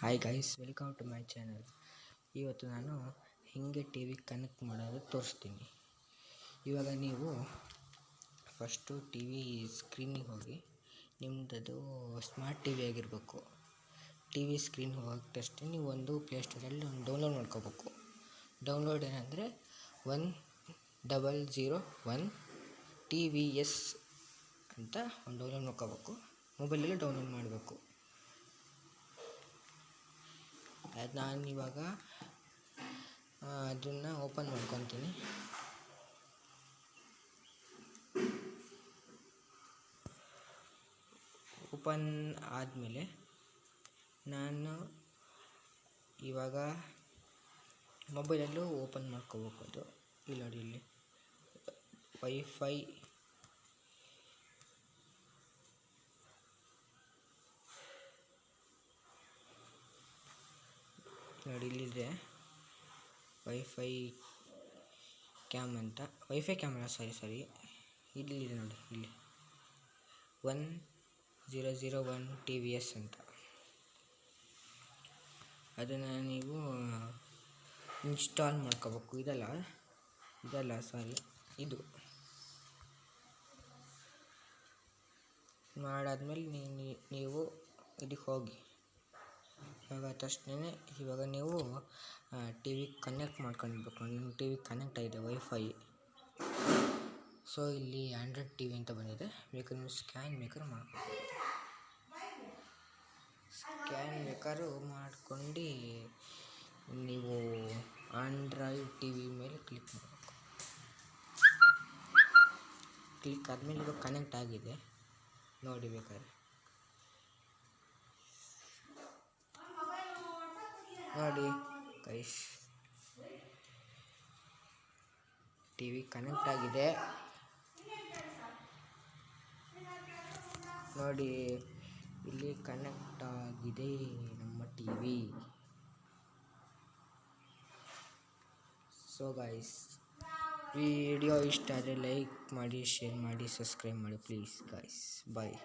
Hi guys, welcome to my channel. ಇವತ್ತು ನಾನು ಹೇಗೆ ಟಿ ವಿ ಕನೆಕ್ಟ್ ಮಾಡೋದು ತೋರಿಸ್ತೀನಿ. ಇವಾಗ ನೀವು ಫಸ್ಟು ಟಿ ವಿ ಸ್ಕ್ರೀನಿಗೆ ಹೋಗಿ, ನಿಮ್ಮದು ಸ್ಮಾರ್ಟ್ ಟಿ ವಿ ಆಗಿರಬೇಕು. ಟಿ ವಿ ಸ್ಕ್ರೀನ್ ಹೋಗಿದ ತಕ್ಷಣ ನೀವು ಒಂದು ಪ್ಲೇಸ್ಟೋರಲ್ಲಿ ಡೌನ್ಲೋಡ್ ಮಾಡ್ಕೋಬೇಕು. ಡೌನ್ಲೋಡ್ ಏನಂದರೆ 1001 TVS ಅಂತ ಒಂದು ಡೌನ್ಲೋಡ್ ಮಾಡ್ಕೋಬೇಕು. ಮೊಬೈಲಲ್ಲಿ ಡೌನ್ಲೋಡ್ ಮಾಡಬೇಕು. ಅದು ನಾನು ಇವಾಗ ಅದನ್ನು ಓಪನ್ ಮಾಡ್ಕೊತೀನಿ. ಓಪನ್ ಆದಮೇಲೆ ನಾನು ಇವಾಗ ಮೊಬೈಲಲ್ಲೂ ಓಪನ್ ಮಾಡ್ಕೋಬೇಕು. ಅದು ಇಲ್ಲಿ ನೋಡಿ, ಇಲ್ಲಿ ವೈಫೈ ನೋಡಿ, ಇಲ್ಲಿದೆ ವೈಫೈ ಕ್ಯಾಮ್ ಅಂತ, ವೈಫೈ ಕ್ಯಾಮ್ರಾ ಸಾರಿ ಇಲ್ಲಿದೆ ನೋಡಿ, ಇಲ್ಲಿ 1001 TVS ಅಂತ. ಅದನ್ನು ನೀವು ಇನ್ಸ್ಟಾಲ್ ಮಾಡ್ಕೋಬೇಕು. ಇದಲ್ಲ ಸಾರಿ, ಇದು ಮಾಡಾದ್ಮೇಲೆ ನೀವು ಇದಕ್ಕೆ ಹೋಗಿ. ಇವಾಗ ತಕ್ಷಣ ಇವಾಗ ನೀವು ಟಿ ವಿ ಕನೆಕ್ಟ್ ಮಾಡ್ಕೊಂಡಿರ್ಬೇಕು. ನಿಮ್ಮ ಟಿ ವಿ ಕನೆಕ್ಟ್ ಆಗಿದೆ ವೈಫೈ. ಸೊ ಇಲ್ಲಿ ಆಂಡ್ರಾಯ್ಡ್ ಟಿ ವಿ ಅಂತ ಬಂದಿದೆ. ಬೇಕಾದ್ರೆ ನೀವು ಸ್ಕ್ಯಾನ್ ಬೇಕಾದ್ರೂ ಮಾಡ್ಕೊಂಡು ನೀವು ಆಂಡ್ರಾಯ್ಡ್ ಟಿ ವಿ ಮೇಲೆ ಕ್ಲಿಕ್ ಮಾಡಬೇಕು. ಕ್ಲಿಕ್ ಆದಮೇಲೆ ಇವಾಗ ಕನೆಕ್ಟ್ ಆಗಿದೆ ನೋಡಿ. ಬೇಕಾದ್ರೆ ನೋಡಿ ಗೈಸ್, ಟಿ ವಿ ಕನೆಕ್ಟ್ ಆಗಿದೆ ನೋಡಿ. ಇಲ್ಲಿ ಕನೆಕ್ಟ್ ಆಗಿದೆ ನಮ್ಮ TV. So guys, video ಇಷ್ಟ ಆದರೆ ಲೈಕ್ ಮಾಡಿ, ಶೇರ್ ಮಾಡಿ, ಸಬ್ಸ್ಕ್ರೈಬ್ ಮಾಡಿ ಪ್ಲೀಸ್ ಗೈಸ್. ಬಾಯ್.